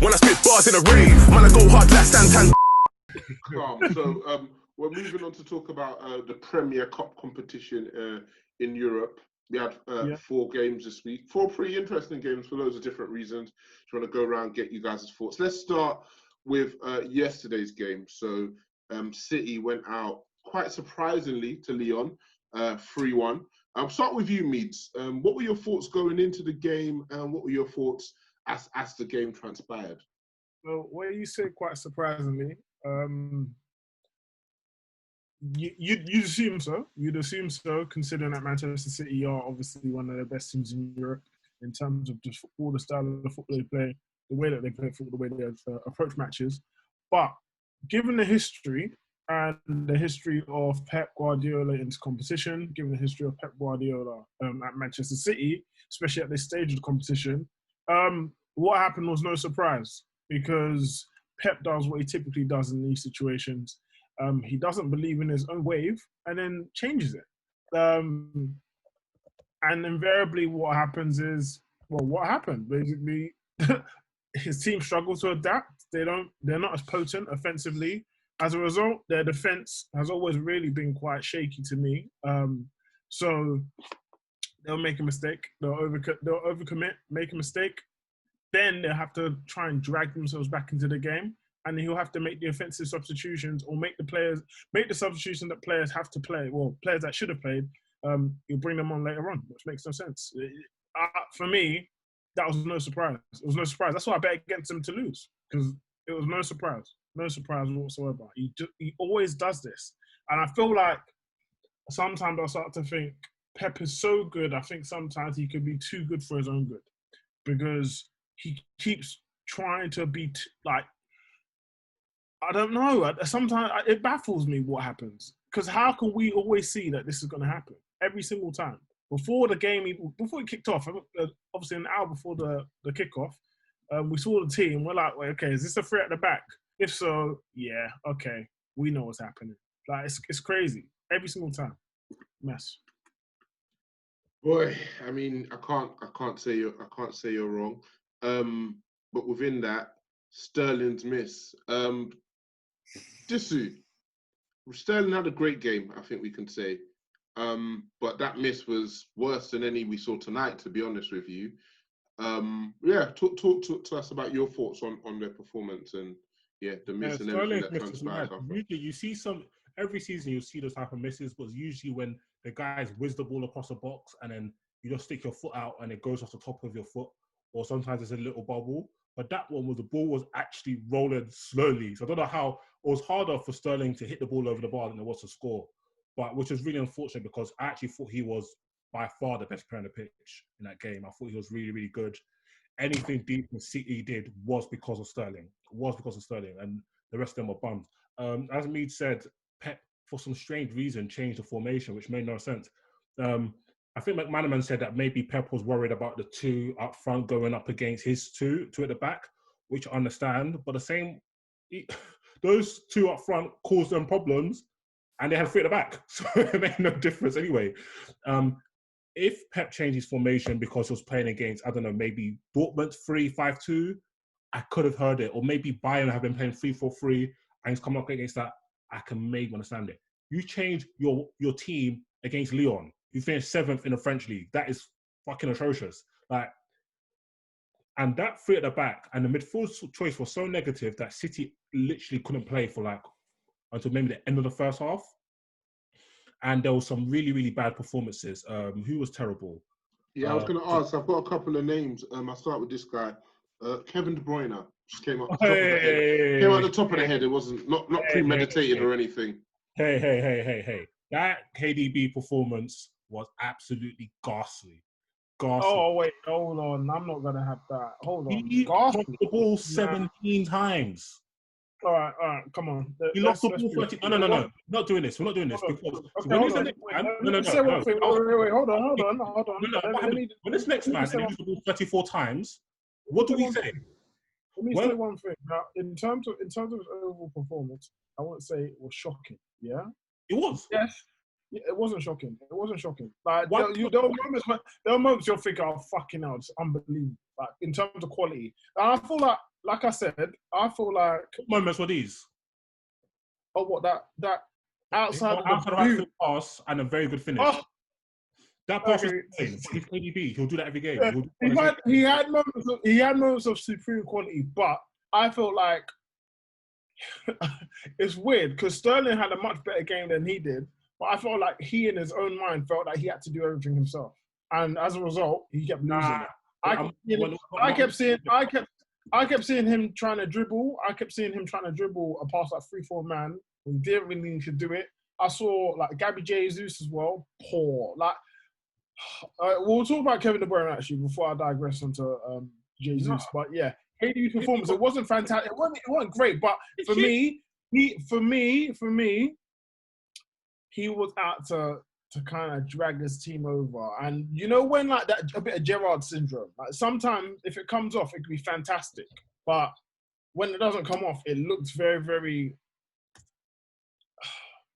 When I spit bars in a rave, man, I go hard like Santan. Calm. So we're moving on to talk about the Premier Cup competition in Europe. We had 4 games this week. 4 pretty interesting games for loads of different reasons. Just want to go around and get you guys' thoughts. Let's start with yesterday's game. So City went out quite surprisingly to Lyon, 3-1. I'll start with you, Meads. What were your thoughts going into the game, and what were your thoughts as the game transpired? Well, what you say quite surprisingly, you'd assume so. You'd assume so, considering that Manchester City are obviously one of the best teams in Europe in terms of just all the style of the football they play, the way that they play football, the way they approach matches. But given the history and the history of Pep Guardiola in this competition, given the history of Pep Guardiola at Manchester City, especially at this stage of the competition, what happened was no surprise because Pep does what he typically does in these situations. He doesn't believe in his own wave and then changes it. And invariably what happens is, well, what happened? Basically, his team struggles to adapt. They're not as potent offensively. As a result, their defense has always really been quite shaky to me. So they'll make a mistake. They'll overcommit, make a mistake. Then they'll have to try and drag themselves back into the game. And he'll have to make the offensive substitutions or make the substitution that players have to play. Well, players that should have played, he'll bring them on later on, which makes no sense. For me, that was no surprise. It was no surprise. That's why I bet against him to lose, because it was no surprise. No surprise whatsoever. He always does this. And I feel like sometimes I start to think Pep is so good, I think sometimes he could be too good for his own good, because he keeps trying to be I don't know. Sometimes it baffles me what happens. Because how can we always see that this is going to happen every single time? Before the game, before it kicked off, obviously an hour before the kickoff, we saw the team. We're like, wait, okay, is this a threat at the back? If so, yeah, okay, we know what's happening. Like it's crazy every single time. Mess. Boy, I mean, I can't say you're wrong. But within that, Sterling's miss. Disu, Sterling had a great game, I think we can say. But that miss was worse than any we saw tonight, to be honest with you. Talk to us about your thoughts on their performance and the miss and everything that transpired. Usually you see every season you see those type of misses, but usually when the guys whiz the ball across the box and then you just stick your foot out and it goes off the top of your foot, or sometimes there's a little bubble. But that one was the ball was actually rolling slowly. So I don't know how it was harder for Sterling to hit the ball over the bar than it was to score. But which is really unfortunate because I actually thought he was by far the best player on the pitch in that game. I thought he was really, really good. Anything deep in City did was because of Sterling. And the rest of them were bums. As Mead said, Pep, for some strange reason, changed the formation, which made no sense. I think McManaman said that maybe Pep was worried about the 2 up front going up against his 2 at the back, which I understand. But those 2 up front caused them problems, and they had 3 at the back, so it made no difference anyway. If Pep changed his formation because he was playing against, I don't know, maybe Dortmund 3-5-2, I could have heard it. Or maybe Bayern have been playing 3-4-3, and he's coming up against that. I can maybe understand it. You change your team against Lyon. You finished 7th in the French league. That is fucking atrocious. And that 3 at the back and the midfield choice was so negative that City literally couldn't play for until maybe the end of the first half. And there was some really, really bad performances. Who was terrible? Yeah, I was going to ask. I've got a couple of names. I'll start with this guy, Kevin De Bruyne. Just came up the top of the head. Came out the top of the head. It wasn't not premeditated or anything. Hey. That KDB performance was absolutely ghastly. Oh, wait, hold on. I'm not going to have that. Hold on. He lost the ball 17 times. All right, come on. He lost the ball 30. No. We're not doing this. Because when it's the next man, Wait, hold on. When this next man loses the ball 34 times, what do we say? Let me say one thing. Now, in terms of his overall performance, I won't say it was shocking. Yeah, it was. Yes. Yeah, it wasn't shocking. Like there were moments you'll think, oh fucking hell, it's unbelievable. Like in terms of quality, and I feel like like I said, I feel like Moments were these. what that outside of Outside the of boot. that pass and a very good finish. Oh, That pass was okay. insane. But he's KDB. He'll do that every game. Yeah, He'll do that he had moments of supreme quality, but I felt like it's weird because Sterling had a much better game than he did, but I felt like he in his own mind felt like he had to do everything himself, and as a result, he kept losing it. I kept seeing him trying to dribble. I kept seeing him trying to dribble a pass like 3-4 man. He didn't really need to do it. I saw like Gabby Jesus as well. Poor. Like we'll talk about Kevin De Bruyne actually before I digress onto Jesus. No. But yeah, KDB's performance, it wasn't fantastic. It wasn't great. But for me, he was out to kind of drag this team over. And you know when like that, a bit of Gerrard syndrome. Like sometimes if it comes off, it can be fantastic. But when it doesn't come off, it looks very, very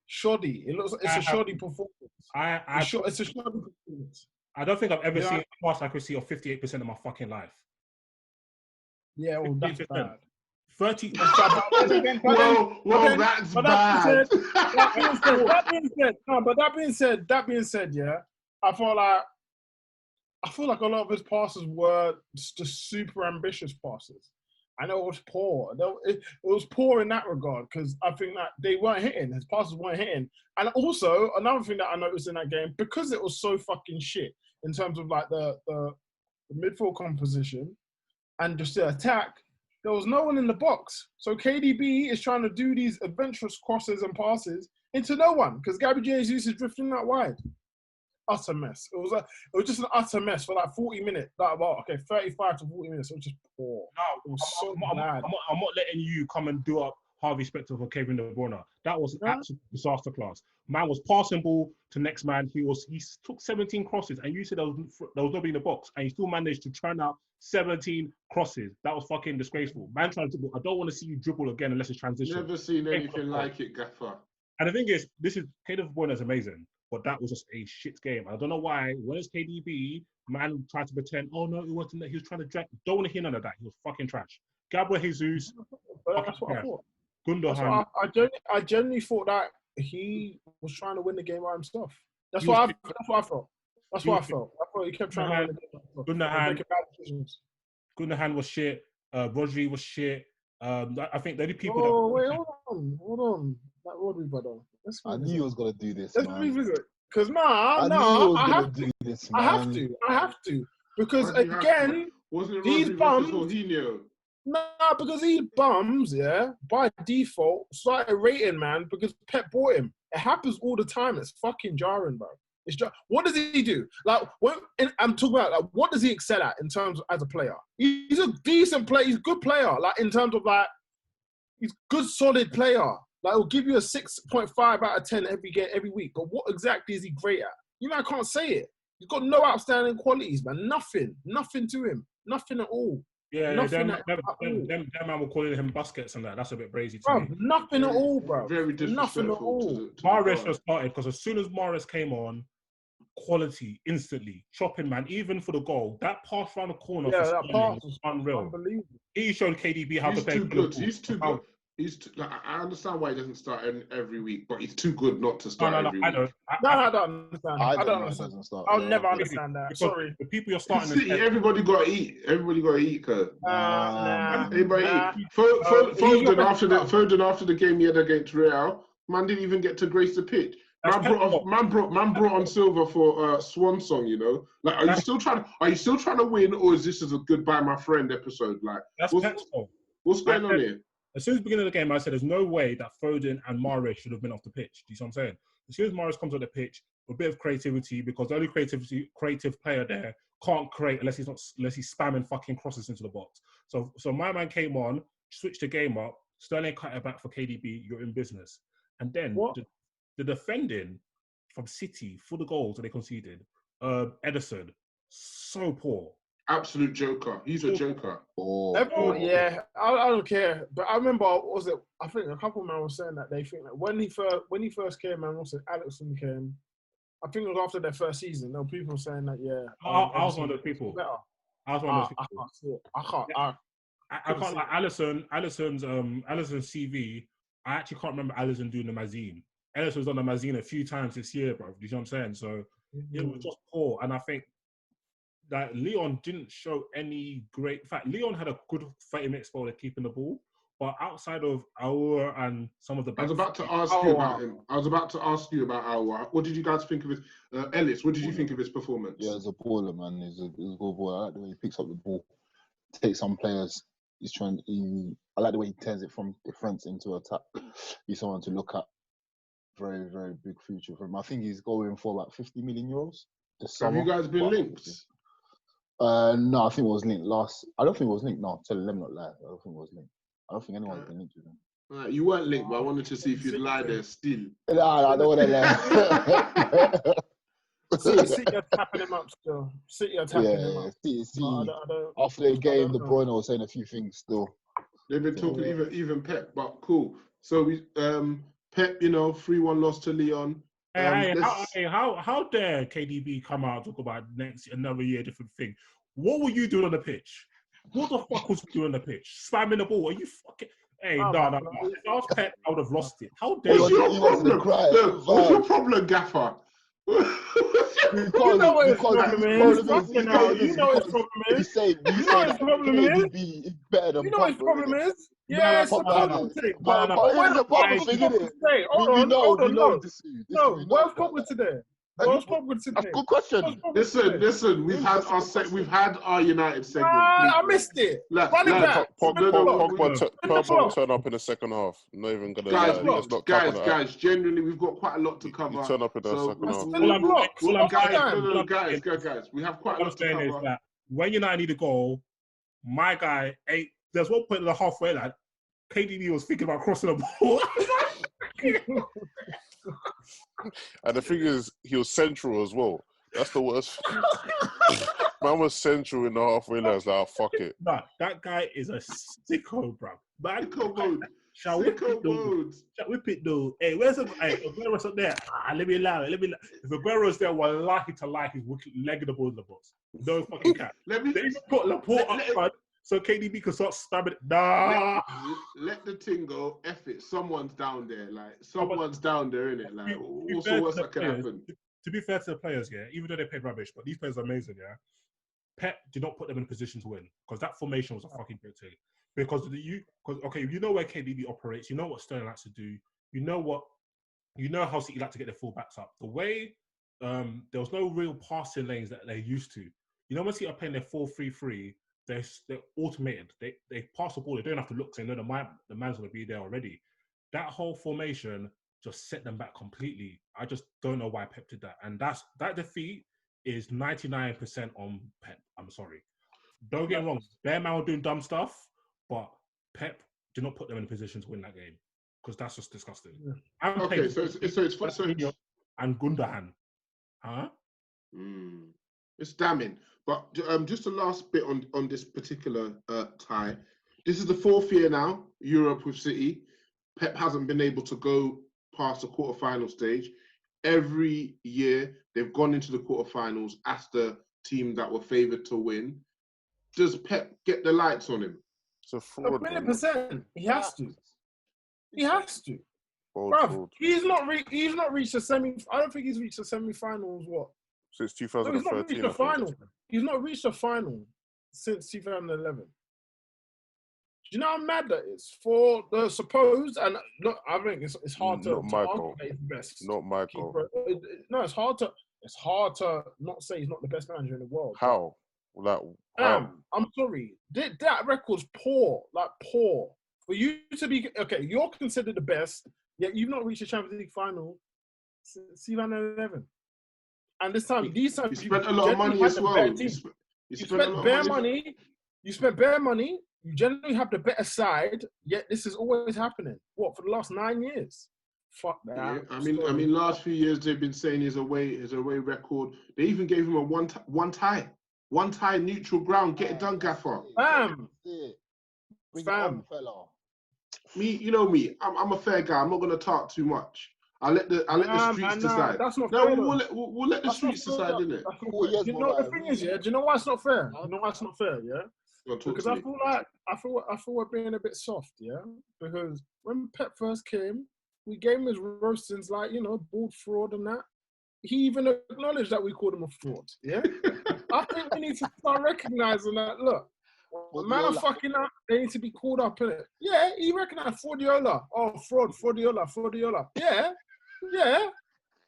shoddy. It's a shoddy performance. It's a shoddy performance. I don't think I've ever seen a pass accuracy of 58% in my fucking life. Yeah, well, that's bad. 30. That's bad. That being said, yeah, I feel like a lot of his passes were just super ambitious passes. I know it was poor. It was poor in that regard because I think that they weren't hitting. His passes weren't hitting. And also, another thing that I noticed in that game, because it was so fucking shit in terms of like the midfield composition and just the attack, there was no one in the box. So KDB is trying to do these adventurous crosses and passes into no one because Gabby Jesus is drifting that wide. Utter mess. It was just an utter mess for like 40 minutes. Like about 35 to 40 minutes. It was just poor. No, I'm not letting you come and do up Harvey Specter for Kevin De Bruyne. That was an absolute disaster class. Man was passing ball to next man. He took 17 crosses, and you said there was nobody in the box, and he still managed to churn out 17 crosses. That was fucking disgraceful. Man trying to dribble. I don't want to see you dribble again unless it's transition. Never seen anything like it, Gaffer. And the thing is, Kevin De Bruyne is amazing. But that was just a shit game. I don't know why. When it's KDB, man tried to pretend, oh no, it wasn't that. He was trying to drag. Don't want to hear none of that. He was fucking trash. Gabriel Jesus. That's what I thought. Gundogan. I genuinely thought that he was trying to win the game by himself. That's what I felt. I thought he kept trying to win the game. Gundogan was shit. Rodri was shit. I think the only people wait, hold on. That Rodri brother. I knew he was gonna do this. Let's revisit. Because I have to. Because again, these bums. Because these bums, yeah, by default, started rating man because Pep bought him. It happens all the time. It's fucking jarring, bro. What does he do? Like, I'm talking about, like, what does he excel at in terms of as a player? He's a decent player. He's a good player. Like, in terms of, like, he's a good, solid player. Like, he'll give you a 6.5 out of 10 every week. But what exactly is he great at? You know, I can't say it. He's got no outstanding qualities, man. Nothing to him. Nothing at all. Yeah, them man were calling him Busquets and that. That's a bit brazy to me. Nothing at all, bro. Very disrespectful. Nothing at all. Mahrez just started because as soon as Mahrez came on, quality instantly. Chopping, man. Even for the goal. That pass around the corner for Sterling was unreal. Unbelievable. He showed KDB how to play. He's too good. I understand why he doesn't start every week, but he's too good not to start every week. I don't understand. I don't understand. I'll never understand that. Because sorry. the people you're starting City, everybody got to eat. Everybody got to eat, cuz. Everybody eat. Foden after the game he had against Real, man didn't even get to grace the pitch. Man brought on Silva for Swan Song, you know. Like, are you still trying to win, or is this a goodbye my friend episode? Like, what's going on here? As soon as the beginning of the game, I said there's no way that Foden and Mahrez should have been off the pitch. Do you see what I'm saying? As soon as Mahrez comes on the pitch, a bit of creativity, because the only creative player there can't create unless he's spamming fucking crosses into the box. So my man came on, switched the game up. Sterling cut it back for KDB. You're in business. And then the defending from City for the goals that they conceded, Ederson, so poor. Absolute joker. He's a joker. Everyone, I don't care. But I remember, I think a couple of men were saying that they think that when he first came, man, also Alexson came. I think it was after their first season. There were people saying that, I was one of those people. Better. I was one of those people. I can't see it. I can't. I can't like Allison's CV. I actually can't remember Allison doing the Mazine. Allison's done the Mazine a few times this year, bro. Do you know what I'm saying? So it was just poor, and I think that LYON didn't show any great. In fact, LYON had a good 30-minute spell of keeping the ball, but outside of Aour and some of the, I was about to ask you about him. I was about to ask you about Aour. What did you guys think of his Ellis? What did you think of his performance? Yeah, he's a baller, man. He's a good baller. I like the way he picks up the ball, takes some players. I like the way he turns it from defense into attack. He's someone to look at. Very, very big future for him. I think he's going for about 50 million euros this summer. Have you guys been linked? No, I think it was linked last. I don't think it was linked. No, let me not lie. I don't think it was linked. I don't think anyone's been linked with him. You weren't linked, but I wanted to see if you'd lie there still. Nah, I don't want to lie. City are tapping him up still. City are tapping him up. See, after the game, De Bruyne was saying a few things still. They've been talking even Pep, but cool. So we Pep, 3-1 loss to LYON. How dare KDB come out and talk about another year different thing? What were you doing on the pitch? What the fuck was you doing on the pitch? Spamming the ball? Are you fucking? Hey, no. If I was Pep, I would have lost it. How dare What's your problem? What's your problem, Gaffer? You know what his problem is. You know his problem is. You say KDB is better than. You know what his problem is. Yeah, it's a problem thing. But where's the problem thing in it? No, what's problem today? What's problem today? That's a good question. Listen. We've had our United segment. I missed it. Run it back. Pogba turn up in the second half. Not even gonna lie. Guys. Generally, we've got quite a lot to cover. You turn up in the second half. Guys. We have quite a lot to cover. Is that when United need a goal, my guy ain't. There's one point in the halfway line, KDB was thinking about crossing the ball. And the thing is, he was central as well. That's the worst. Man was central in the halfway line. I was like, oh, fuck it. Nah, that guy is a sicko, bro. Sicko mode. Shall whip it though. Hey, where's Aguero's up there? Let me allow it. If Aguero's there, wallahi to like his leg of the ball in the box. No fucking cap. They put Laporte up front. So KDB can start spamming it. Nah. Let the thing go. F it. Someone's down there. Someone's down there, innit? What's that can happen? To be fair to the players, yeah, even though they played rubbish, but these players are amazing, yeah. Pep did not put them in a position to win because that formation was a fucking great thing. Because you know where KDB operates. You know what Sterling likes to do. You know how City like to get their fullbacks up. The way there was no real passing lanes that they're used to. You know when City are playing their 4-3-3. They're automated. They pass the ball. They don't have to look. They know the man's going to be there already. That whole formation just set them back completely. I just don't know why Pep did that. And that defeat is 99% on Pep. I'm sorry. Don't get me wrong. Their man were doing dumb stuff, but Pep did not put them in a position to win that game because that's just disgusting. Yeah. Okay, so it's and Gundogan, huh? It's damning. But just a last bit on this particular tie. This is the fourth year now, Europe with City. Pep hasn't been able to go past the quarterfinal stage. Every year, they've gone into the quarterfinals as the team that were favoured to win. Does Pep get the lights on him? It's a fraud. 100%. He has to. He has to. Bruv, he's not reached the semi. I don't think he's reached the semi-finals. What? Since 2013. No, he's not reached the final. He's not reached the final since 2011. Do you know how mad that is for the supposed? And look, I think it's hard to argue that he's the best. Not Michael. No, it's hard to not say he's not the best manager in the world. How? I'm sorry. That record's poor. Poor. For you to be okay, you're considered the best, yet you've not reached the Champions League final since 2011. And these times you spent a lot of money as well. You spent bare money. You spent bare money. You generally have the better side. Yet this is always happening. What for the last 9 years? Fuck that. Yeah, I mean, last few years they've been saying his away record. They even gave him a one tie neutral ground. Get it done, Gaffer. Fam. Me, you know me. I'm a fair guy. I'm not gonna talk too much. I'll let the streets decide. That's not fair. We'll let the streets decide, innit? You know the thing is, yeah. Do you know why it's not fair? You know why it's not fair, yeah? Because I feel we're being a bit soft, yeah. Because when Pep first came, we gave him his roastings like bald fraud and that. He even acknowledged that we called him a fraud, yeah. I think we need to start recognizing that. Look, man are fucking up. They need to be called up in it. Yeah, he recognized Guardiola. Oh, Guardiola. Yeah.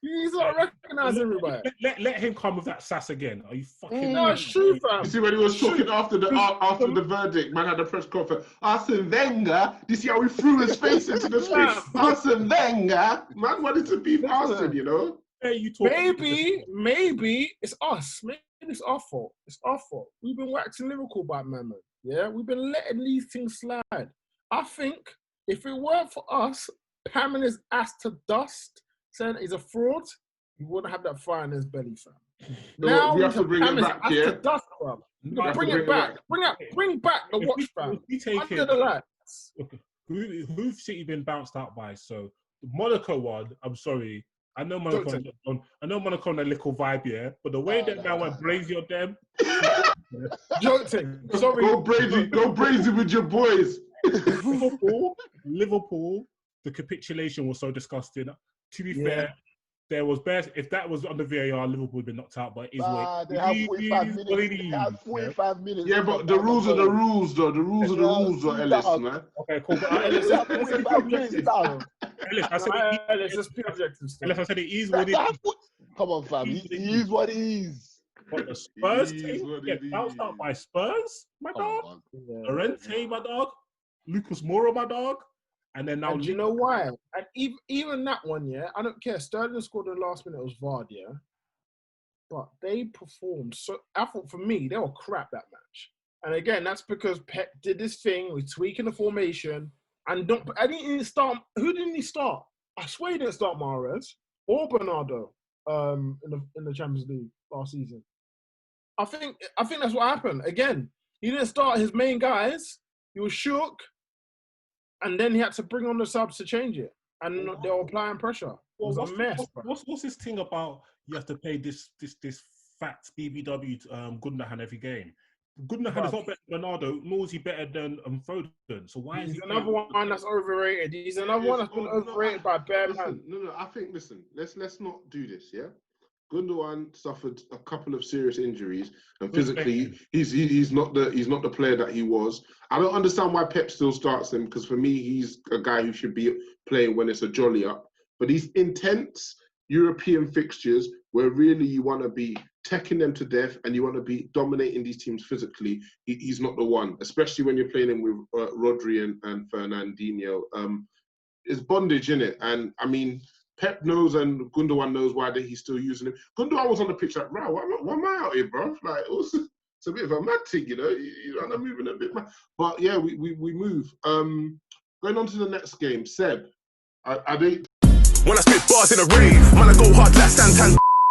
He's not recognizing everybody. Let him come with that sass again. Are you fucking? No, it's true, fam. You see when he was talking after the verdict, man had a press conference. Arsene Wenger. Do you see how he threw his face into the street? Arsene Wenger. Man wanted to beat Arsene, you Maybe it's us. Maybe it's our fault. It's our fault. We've been waxing lyrical by man. Yeah, we've been letting these things slide. I think if it weren't for us pamming his ass to dust, saying he's a fraud, he wouldn't have that fire in his belly, fam. No, now we have to bring it back, yeah. To dust, fam. Bring it back. Bring back the watch, fam. Under the lights. Who's City been bounced out by? So the Monaco one, I'm sorry. I know Monaco on a little vibe, yeah. But the way that now went brazy on them. Joking. Sorry. Go brazy with your boys. Liverpool, the capitulation was so disgusting. To be fair, there was best. If that was under VAR, Liverpool would have been knocked out. But they have 45 minutes. They have 45 minutes. Yeah, but the rules are the rules, though. The rules are the rules, though, Ellis, man. Okay, cool. But Ellis, 45 minutes down. Ellis, I said it is what it is. Come on, fam. He is what he is. But the Spurs team get bounced out by Spurs, my dog. Llorente, my dog. Lucas Moura, my dog. And then now, and you know why? And even that one, yeah, I don't care. Sterling scored in the last minute. It was VAR, yeah. But they performed so. I thought for me, they were crap that match. And again, that's because Pep did this thing with tweaking the formation and I didn't start. Who didn't he start? I swear he didn't start Mahrez or Bernardo in the Champions League last season. I think that's what happened. Again, he didn't start his main guys. He was shook. And then he had to bring on the subs to change it. And they were applying pressure. It was a mess, bro. What's this thing about you have to pay this fat BBW to Gundogan every game? Gundogan is not better than Bernardo, nor is he better than Foden. So why is he another one that's overrated? He's another one that's been overrated by bare man. No, I think, listen, let's not do this, yeah? Gundogan suffered a couple of serious injuries, and physically, he's not the player that he was. I don't understand why Pep still starts him, because for me, he's a guy who should be playing when it's a jolly up. But these intense European fixtures, where really you want to be teching them to death and you want to be dominating these teams physically, he's not the one. Especially when you're playing him with Rodri and Fernandinho. It's bondage, innit? And I mean, Pep knows and Gundogan knows why he's still using him. Gundogan was on the pitch like, bro, why am I out here, bro? Like, it's a bit of a mad thing, I'm moving a bit mad. But yeah, we move. Going on to the next game, Seb. I think when I spit bars in a rave, man, I go hard like Santan.